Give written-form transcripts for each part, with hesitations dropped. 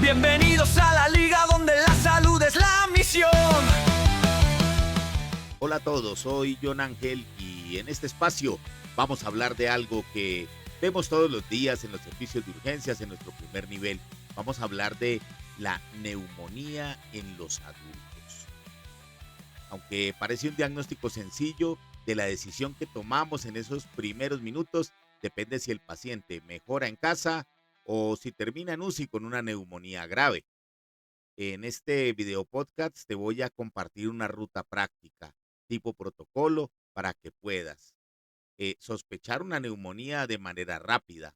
Bienvenidos a la liga donde la salud es la misión. Hola a todos, soy John Ángel y en este espacio vamos a hablar de algo que vemos todos los días en los servicios de urgencias en nuestro primer nivel. Vamos a hablar de la neumonía en los adultos. Aunque parece un diagnóstico sencillo, de la decisión que tomamos en esos primeros minutos depende si el paciente mejora en casa o si termina en UCI con una neumonía grave. En este video podcast te voy a compartir una ruta práctica, tipo protocolo, para que puedas sospechar una neumonía de manera rápida,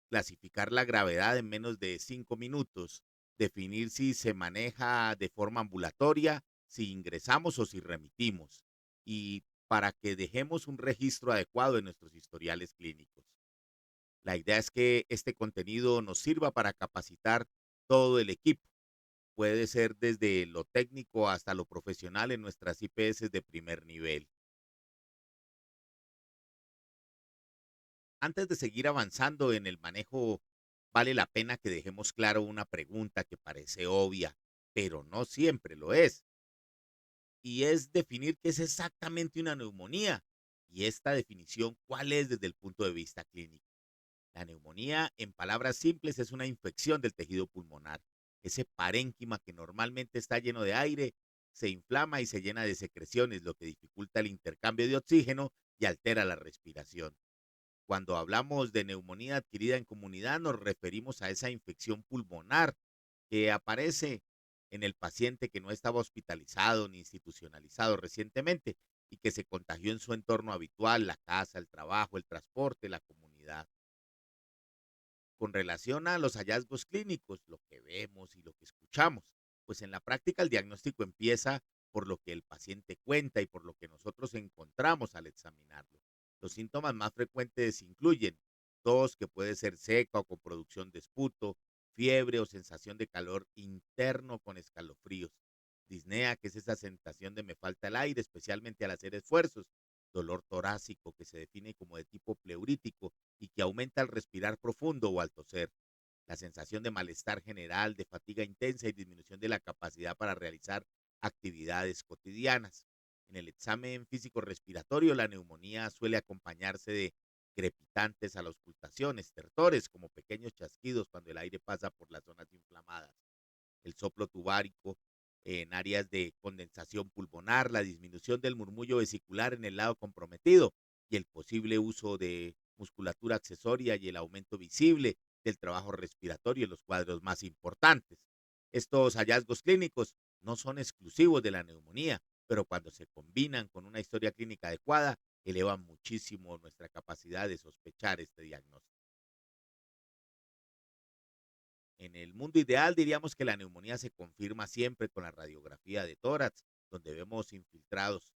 clasificar la gravedad en menos de 5 minutos, definir si se maneja de forma ambulatoria, si ingresamos o si remitimos, y para que dejemos un registro adecuado en nuestros historiales clínicos. La idea es que este contenido nos sirva para capacitar todo el equipo. Puede ser desde lo técnico hasta lo profesional en nuestras IPS de primer nivel. Antes de seguir avanzando en el manejo, vale la pena que dejemos claro una pregunta que parece obvia, pero no siempre lo es, y es definir qué es exactamente una neumonía. Y esta definición, ¿cuál es desde el punto de vista clínico? La neumonía, en palabras simples, es una infección del tejido pulmonar. Ese parénquima que normalmente está lleno de aire, se inflama y se llena de secreciones, lo que dificulta el intercambio de oxígeno y altera la respiración. Cuando hablamos de neumonía adquirida en comunidad, nos referimos a esa infección pulmonar que aparece en el paciente que no estaba hospitalizado ni institucionalizado recientemente y que se contagió en su entorno habitual, la casa, el trabajo, el transporte, la comunidad. Con relación a los hallazgos clínicos, lo que vemos y lo que escuchamos, pues en la práctica el diagnóstico empieza por lo que el paciente cuenta y por lo que nosotros encontramos al examinarlo. Los síntomas más frecuentes incluyen tos, que puede ser seca o con producción de esputo, fiebre o sensación de calor interno con escalofríos, disnea, que es esa sensación de me falta el aire, especialmente al hacer esfuerzos, dolor torácico, que se define como de tipo pleurítico y que aumenta al respirar profundo o al toser, la sensación de malestar general, de fatiga intensa y disminución de la capacidad para realizar actividades cotidianas. En el examen físico respiratorio, la neumonía suele acompañarse de crepitantes a la auscultación, estertores como pequeños chasquidos cuando el aire pasa por las zonas inflamadas, el soplo tubárico en áreas de condensación pulmonar, la disminución del murmullo vesicular en el lado comprometido y el posible uso de musculatura accesoria y el aumento visible del trabajo respiratorio en los cuadros más importantes. Estos hallazgos clínicos no son exclusivos de la neumonía, pero cuando se combinan con una historia clínica adecuada, elevan muchísimo nuestra capacidad de sospechar este diagnóstico. En el mundo ideal diríamos que la neumonía se confirma siempre con la radiografía de tórax, donde vemos infiltrados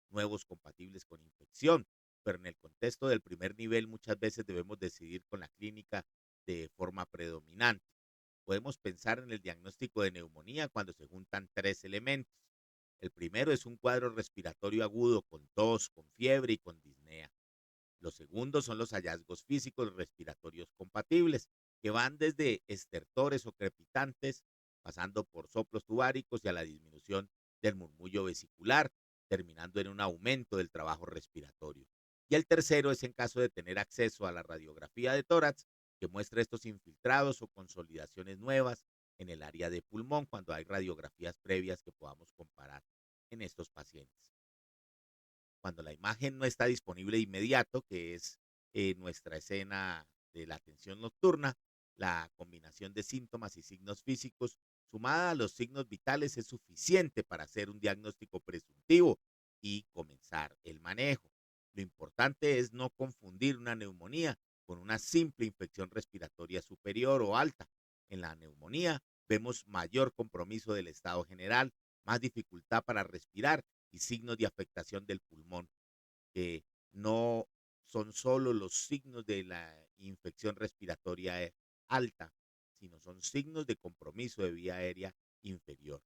nuevos compatibles con infección, pero en el contexto del primer nivel muchas veces debemos decidir con la clínica de forma predominante. Podemos pensar en el diagnóstico de neumonía cuando se juntan tres elementos. El primero es un cuadro respiratorio agudo con tos, con fiebre y con disnea. Los segundos son los hallazgos físicos respiratorios compatibles, que van desde estertores o crepitantes, pasando por soplos tubáricos y a la disminución del murmullo vesicular, terminando en un aumento del trabajo respiratorio. Y el tercero es en caso de tener acceso a la radiografía de tórax, que muestra estos infiltrados o consolidaciones nuevas en el área de pulmón cuando hay radiografías previas que podamos comparar en estos pacientes. Cuando la imagen no está disponible de inmediato, que es nuestra escena de la atención nocturna, la combinación de síntomas y signos físicos sumada a los signos vitales es suficiente para hacer un diagnóstico presuntivo y comenzar el manejo. Lo importante es no confundir una neumonía con una simple infección respiratoria superior o alta. En la neumonía vemos mayor compromiso del estado general, más dificultad para respirar y signos de afectación del pulmón, que no son solo los signos de la infección respiratoria alta, sino son signos de compromiso de vía aérea inferior.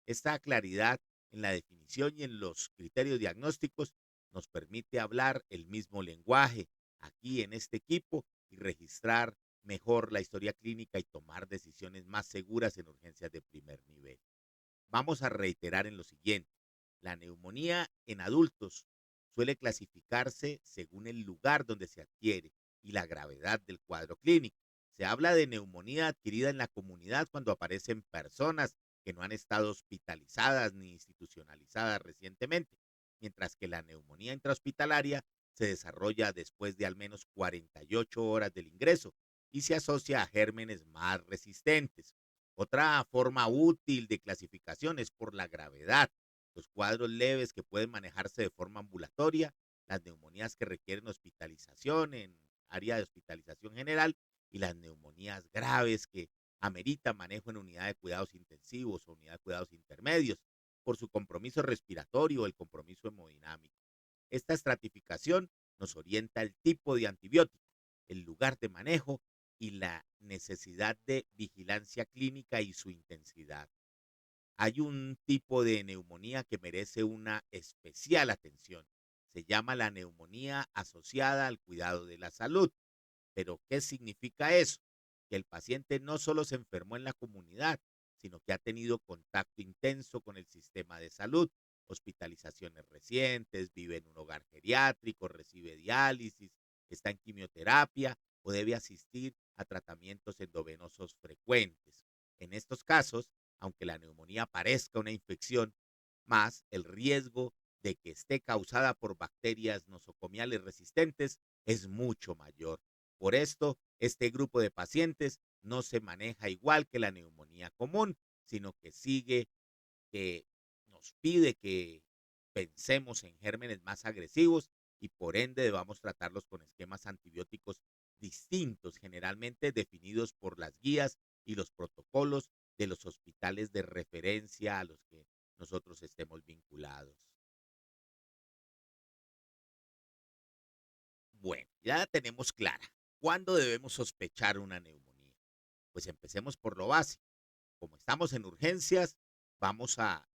Esta claridad en la definición y en los criterios diagnósticos nos permite hablar el mismo lenguaje aquí en este equipo y registrar mejor la historia clínica y tomar decisiones más seguras en urgencias de primer nivel. Vamos a reiterar en lo siguiente. La neumonía en adultos suele clasificarse según el lugar donde se adquiere y la gravedad del cuadro clínico. Se habla de neumonía adquirida en la comunidad cuando aparecen personas que no han estado hospitalizadas ni institucionalizadas recientemente, mientras que la neumonía intrahospitalaria se desarrolla después de al menos 48 horas del ingreso y se asocia a gérmenes más resistentes. Otra forma útil de clasificación es por la gravedad. Los cuadros leves que pueden manejarse de forma ambulatoria, las neumonías que requieren hospitalización en área de hospitalización general y las neumonías graves que ameritan manejo en unidad de cuidados intensivos o unidad de cuidados intermedios por su compromiso respiratorio o el compromiso hemodinámico. Esta estratificación nos orienta el tipo de antibiótico, el lugar de manejo y la necesidad de vigilancia clínica y su intensidad. Hay un tipo de neumonía que merece una especial atención. Se llama la neumonía asociada al cuidado de la salud. Pero, ¿qué significa eso? Que el paciente no solo se enfermó en la comunidad, sino que ha tenido contacto intenso con el sistema de salud, hospitalizaciones recientes, vive en un hogar geriátrico, recibe diálisis, está en quimioterapia o debe asistir a tratamientos endovenosos frecuentes. En estos casos, aunque la neumonía parezca una infección, más el riesgo de que esté causada por bacterias nosocomiales resistentes es mucho mayor. Por esto, este grupo de pacientes no se maneja igual que la neumonía común, sino que nos pide que pensemos en gérmenes más agresivos y por ende debamos tratarlos con esquemas antibióticos distintos, generalmente definidos por las guías y los protocolos de los hospitales de referencia a los que nosotros estemos vinculados. Bueno, ya la tenemos clara. ¿Cuándo debemos sospechar una neumonía? Pues empecemos por lo básico. Como estamos en urgencias, vamos a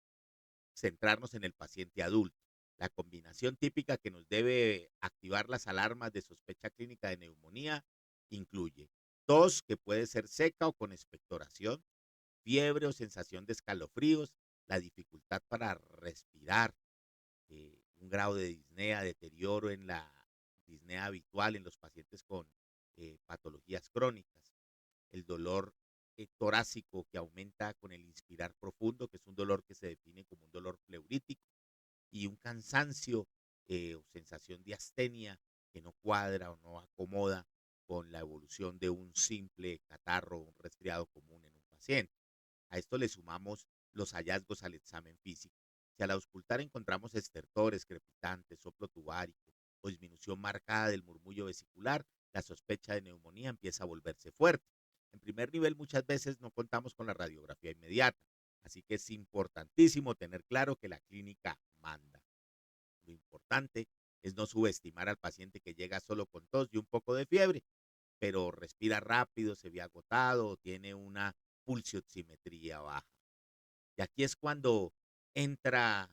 centrarnos en el paciente adulto. La combinación típica que nos debe activar las alarmas de sospecha clínica de neumonía incluye tos que puede ser seca o con expectoración, fiebre o sensación de escalofríos, la dificultad para respirar, un grado de disnea, deterioro en la disnea habitual en los pacientes con patologías crónicas, el dolor torácico que aumenta con el inspirar profundo, que es un dolor que se define como un dolor pleurítico, y un cansancio o sensación de astenia que no cuadra o no acomoda con la evolución de un simple catarro o un resfriado común en un paciente. A esto le sumamos los hallazgos al examen físico. Si al auscultar encontramos estertores, crepitantes, soplo tubárico o disminución marcada del murmullo vesicular, la sospecha de neumonía empieza a volverse fuerte. En primer nivel, muchas veces no contamos con la radiografía inmediata, así que es importantísimo tener claro que la clínica manda. Lo importante es no subestimar al paciente que llega solo con tos y un poco de fiebre, pero respira rápido, se ve agotado o tiene una pulsioximetría baja. Y aquí es cuando entra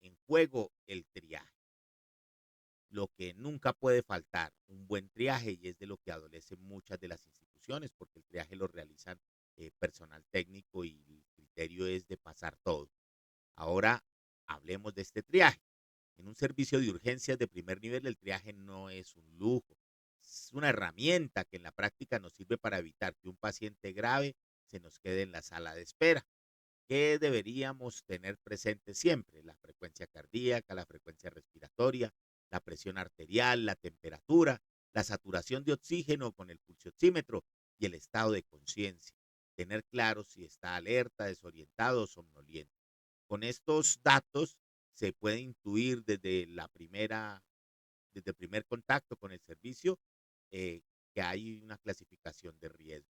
en juego el triaje. Lo que nunca puede faltar, un buen triaje, y es de lo que adolecen muchas de las instituciones, porque el triaje lo realizan personal técnico y el criterio es de pasar todo. Ahora hablemos de este triaje. En un servicio de urgencias de primer nivel, el triaje no es un lujo, es una herramienta que en la práctica nos sirve para evitar que un paciente grave se nos quede en la sala de espera. ¿Qué deberíamos tener presente siempre? La frecuencia cardíaca, la frecuencia respiratoria, la presión arterial, la temperatura, la saturación de oxígeno con el pulsioxímetro y el estado de conciencia. Tener claro si está alerta, desorientado o somnoliento. Con estos datos se puede intuir desde el primer contacto con el servicio eh, que hay una clasificación de riesgo.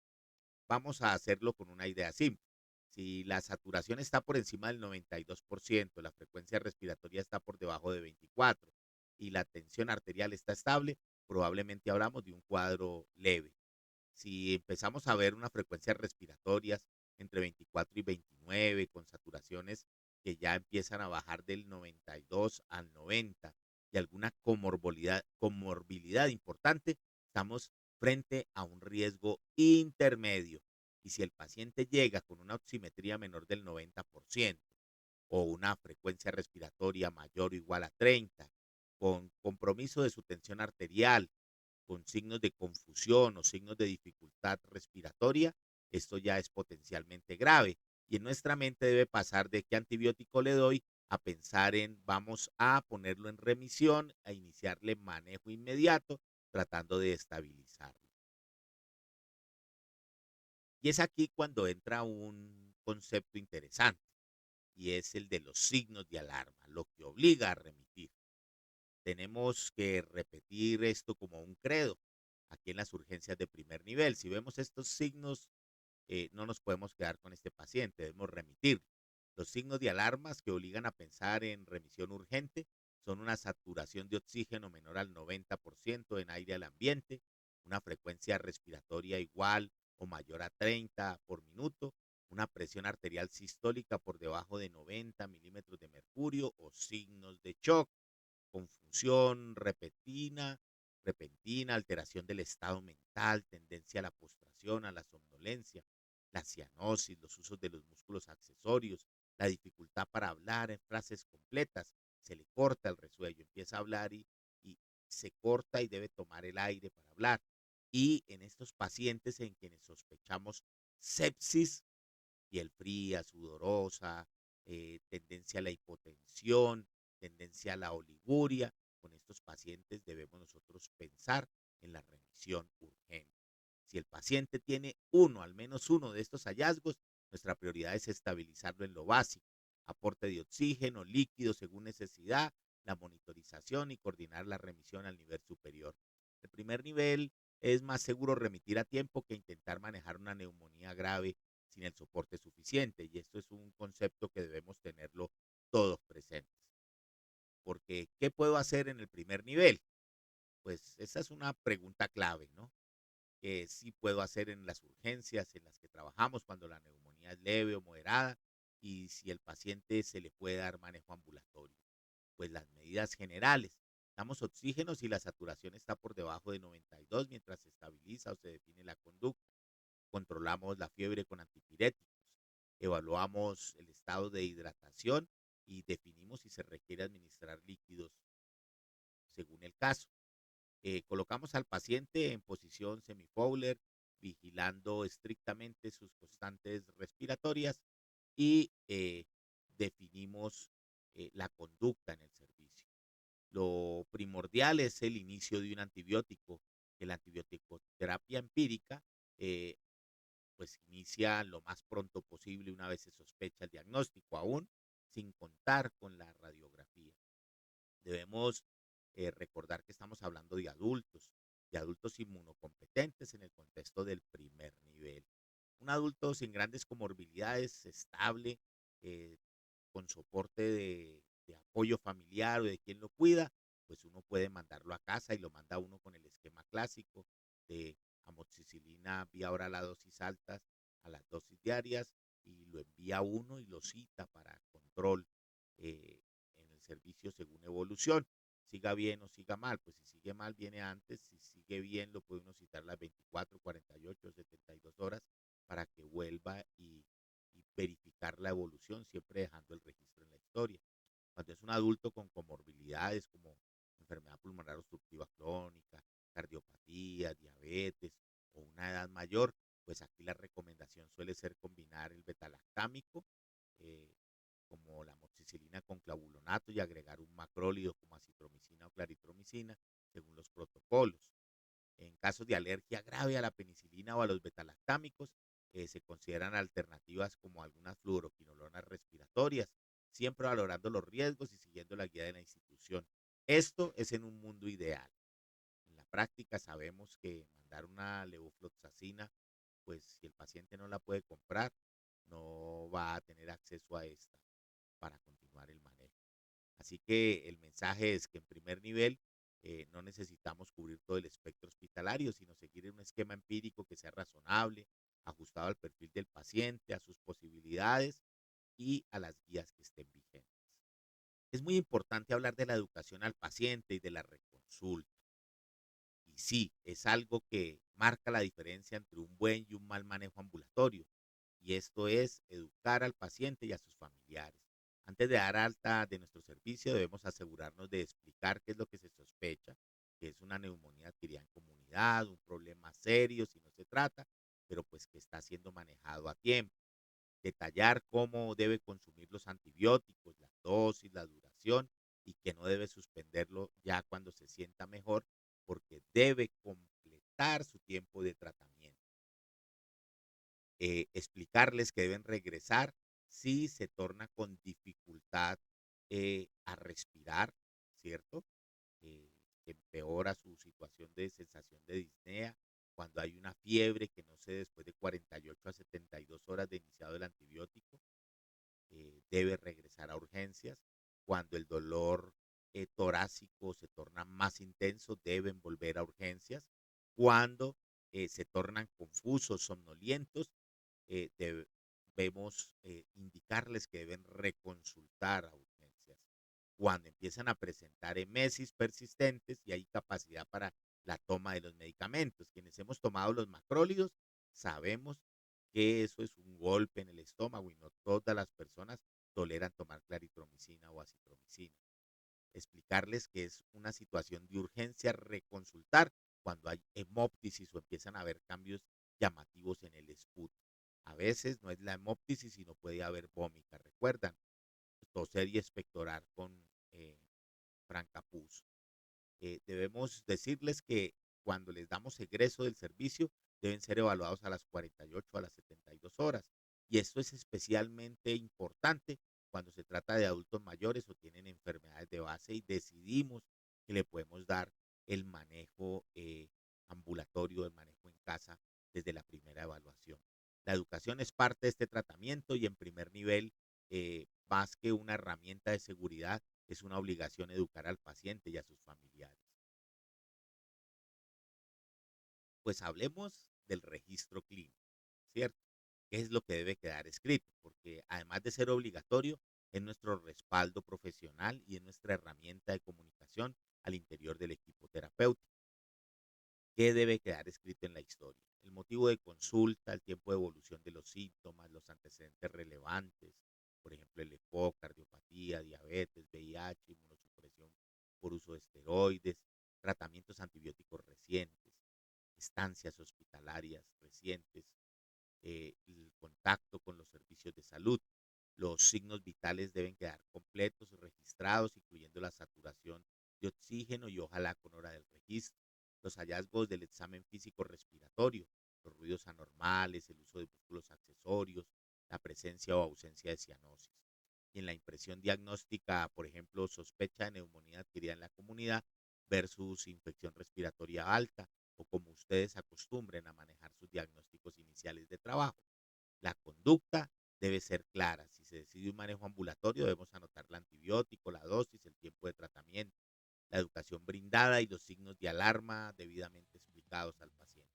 Vamos a hacerlo con una idea simple. Si la saturación está por encima del 92%, la frecuencia respiratoria está por debajo de 24 y la tensión arterial está estable, probablemente hablamos de un cuadro leve. Si empezamos a ver unas frecuencias respiratorias entre 24 y 29 con saturaciones que ya empiezan a bajar del 92 al 90 y alguna comorbilidad importante, estamos frente a un riesgo intermedio. Y si el paciente llega con una oximetría menor del 90% o una frecuencia respiratoria mayor o igual a 30, con compromiso de su tensión arterial, con signos de confusión o signos de dificultad respiratoria, esto ya es potencialmente grave. Y en nuestra mente debe pasar de qué antibiótico le doy a pensar en vamos a ponerlo en remisión, a iniciarle manejo inmediato, tratando de estabilizarlo. Y es aquí cuando entra un concepto interesante, y es el de los signos de alarma, lo que obliga a remitir. Tenemos que repetir esto como un credo aquí en las urgencias de primer nivel. Si vemos estos signos, no nos podemos quedar con este paciente, debemos remitirlo. Los signos de alarmas que obligan a pensar en remisión urgente son una saturación de oxígeno menor al 90% en aire al ambiente, una frecuencia respiratoria igual o mayor a 30 por minuto, una presión arterial sistólica por debajo de 90 milímetros de mercurio o signos de shock, confusión repentina, alteración del estado mental, tendencia a la postración, a la somnolencia, la cianosis, los usos de los músculos accesorios, la dificultad para hablar en frases completas, se le corta el resuello, empieza a hablar y se corta y debe tomar el aire para hablar. Y en estos pacientes en quienes sospechamos sepsis, piel fría, sudorosa, tendencia a la hipotensión, tendencia a la oliguria. Con estos pacientes debemos nosotros pensar en la remisión urgente. Si el paciente tiene al menos uno de estos hallazgos, nuestra prioridad es estabilizarlo en lo básico, aporte de oxígeno, líquido según necesidad, la monitorización y coordinar la remisión al nivel superior. El primer nivel es más seguro remitir a tiempo que intentar manejar una neumonía grave sin el soporte suficiente. Y esto es un concepto que debemos tenerlo todos presentes. Porque, ¿qué puedo hacer en el primer nivel? Pues esa es una pregunta clave, ¿no? Que sí puedo hacer en las urgencias en las que trabajamos cuando la neumonía es leve o moderada y si el paciente se le puede dar manejo ambulatorio. Pues las medidas generales. Damos oxígeno si la saturación está por debajo de 92 mientras se estabiliza o se define la conducta. Controlamos la fiebre con antipiréticos, evaluamos el estado de hidratación y definimos si se requiere administrar líquidos según el caso. Colocamos al paciente en posición semifowler, vigilando estrictamente sus constantes respiratorias y definimos la conducta en el servicio. Lo primordial es el inicio de un antibiótico, que la antibioticoterapia empírica eh, pues inicia lo más pronto posible una vez se sospecha el diagnóstico, aún sin contar con la radiografía. Debemos recordar que estamos hablando de adultos inmunocompetentes en el contexto del primer nivel. Un adulto sin grandes comorbilidades, estable, eh, con soporte de apoyo familiar o de quien lo cuida, pues uno puede mandarlo a casa y lo manda uno con el esquema clásico de amoxicilina vía oral a dosis altas a las dosis diarias y lo envía uno y lo cita para control eh, en el servicio según evolución. Siga bien o siga mal, pues si sigue mal viene antes, si sigue bien lo puede uno citar las 24, 48, 72 horas para que vuelva y verificar la evolución, siempre dejando el registro en la historia. Cuando es un adulto con comorbilidades como enfermedad pulmonar obstructiva crónica, cardiopatía, diabetes o una edad mayor, pues aquí la recomendación suele ser combinar el betalactámico eh, como la amoxicilina con clavulonato y agregar un macrólido como acitromicina o claritromicina según los protocolos. En casos de alergia grave a la penicilina o a los betalactámicos, se consideran alternativas como algunas fluoroquinolonas respiratorias, siempre valorando los riesgos y siguiendo la guía de la institución. Esto es en un mundo ideal. En la práctica sabemos que mandar una levofloxacina, pues si el paciente no la puede comprar, no va a tener acceso a esta para continuar el manejo. Así que el mensaje es que en primer nivel no necesitamos cubrir todo el espectro hospitalario, sino seguir en un esquema empírico que sea razonable, ajustado al perfil del paciente, a sus posibilidades y a las guías que estén vigentes. Es muy importante hablar de la educación al paciente y de la reconsulta. Y sí, es algo que marca la diferencia entre un buen y un mal manejo ambulatorio. Y esto es educar al paciente y a sus familiares. Antes de dar alta de nuestro servicio, debemos asegurarnos de explicar qué es lo que se sospecha, que es una neumonía adquirida en comunidad, un problema serio si no se trata, pero pues que está siendo manejado a tiempo. Detallar cómo debe consumir los antibióticos, la dosis, la duración y que no debe suspenderlo ya cuando se sienta mejor porque debe completar su tiempo de tratamiento. Explicarles que deben regresar si se torna con dificultad a respirar, ¿cierto? eh, Empeora su situación de sensación de disnea, cuando hay una fiebre que no sé, después de 48 a 72 horas de iniciado el antibiótico, debe regresar a urgencias. Cuando el dolor torácico se torna más intenso, deben volver a urgencias. Cuando se tornan confusos, somnolientos, debemos indicarles que deben reconsultar a urgencias. Cuando empiezan a presentar emesis persistentes y hay capacidad para la toma de los medicamentos. Quienes hemos tomado los macrólidos sabemos que eso es un golpe en el estómago y no todas las personas toleran tomar claritromicina o acitromicina. Explicarles que es una situación de urgencia reconsultar cuando hay hemóptisis o empiezan a haber cambios llamativos en el esputo. A veces no es la hemóptisis, sino puede haber vómita. Recuerdan, toser y expectorar con eh, francapuz. Debemos decirles que cuando les damos egreso del servicio, deben ser evaluados a las 48 a las 72 horas. Y esto es especialmente importante cuando se trata de adultos mayores o tienen enfermedades de base y decidimos que le podemos dar el manejo ambulatorio, el manejo en casa desde la primera evaluación. La educación es parte de este tratamiento y en primer nivel, más que una herramienta de seguridad, es una obligación educar al paciente y a sus familiares. Pues hablemos del registro clínico, ¿cierto? ¿Qué es lo que debe quedar escrito? Porque además de ser obligatorio, es nuestro respaldo profesional y es nuestra herramienta de comunicación al interior del equipo terapéutico. ¿Qué debe quedar escrito en la historia? El motivo de consulta, el tiempo de evolución de los síntomas, los antecedentes relevantes, por ejemplo, el EPOC, cardiopatía, diabetes, VIH, inmunosupresión por uso de esteroides, tratamientos antibióticos recientes, estancias hospitalarias recientes, el contacto con los servicios de salud. Los signos vitales deben quedar completos y registrados, incluyendo la saturación de oxígeno y ojalá con hora del registro. Los hallazgos del examen físico respiratorio, los ruidos anormales, el uso de músculos accesorios, la presencia o ausencia de cianosis. Y en la impresión diagnóstica, por ejemplo, sospecha de neumonía adquirida en la comunidad versus infección respiratoria alta, o como ustedes acostumbren a manejar sus diagnósticos iniciales de trabajo. La conducta debe ser clara. Si se decide un manejo ambulatorio, debemos anotar el antibiótico, la dosis, el tiempo de tratamiento, la educación brindada y los signos de alarma debidamente explicados al paciente.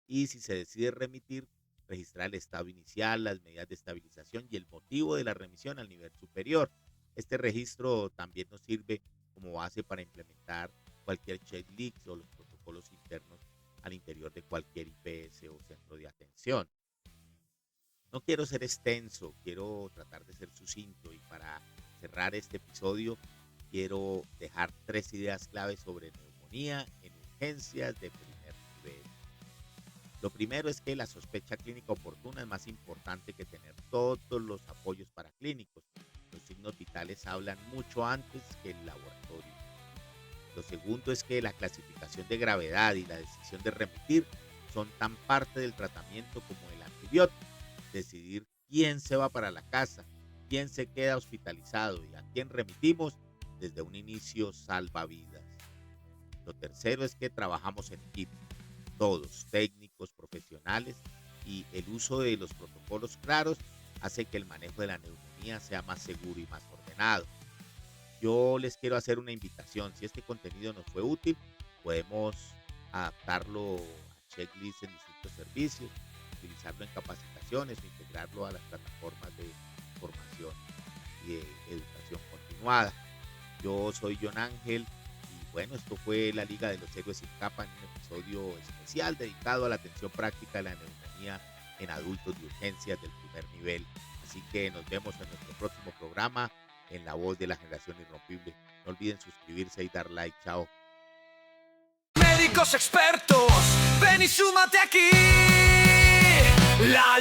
Y si se decide remitir, registrar el estado inicial, las medidas de estabilización y el motivo de la remisión al nivel superior. Este registro también nos sirve como base para implementar cualquier checklist o los protocolos internos al interior de cualquier IPS o centro de atención. No quiero ser extenso, quiero tratar de ser sucinto y para cerrar este episodio quiero dejar tres ideas claves sobre neumonía en urgencias de primer nivel. Lo primero es que la sospecha clínica oportuna es más importante que tener todos los apoyos paraclínicos. Los signos vitales hablan mucho antes que el laboratorio. Lo segundo es que la clasificación de gravedad y la decisión de remitir son tan parte del tratamiento como el antibiótico. Decidir quién se va para la casa, quién se queda hospitalizado y a quién remitimos desde un inicio salva vidas. Lo tercero es que trabajamos en equipo, todos, técnicos, profesionales, y el uso de los protocolos claros hace que el manejo de la neumonía sea más seguro y más ordenado. Yo les quiero hacer una invitación. Si este contenido nos fue útil, podemos adaptarlo a checklists en distintos servicios, utilizarlo en capacitaciones o integrarlo a las plataformas de formación y de educación continuada. Yo soy John Ángel y bueno, esto fue la Liga de los Héroes sin Capa en un episodio especial dedicado a la atención práctica de la neumonía en adultos de urgencias del primer nivel. Así que nos vemos en nuestro próximo programa en La Voz de la Generación Irrompible. No olviden suscribirse y dar like. Chao. Médicos expertos, ven y súmate aquí. La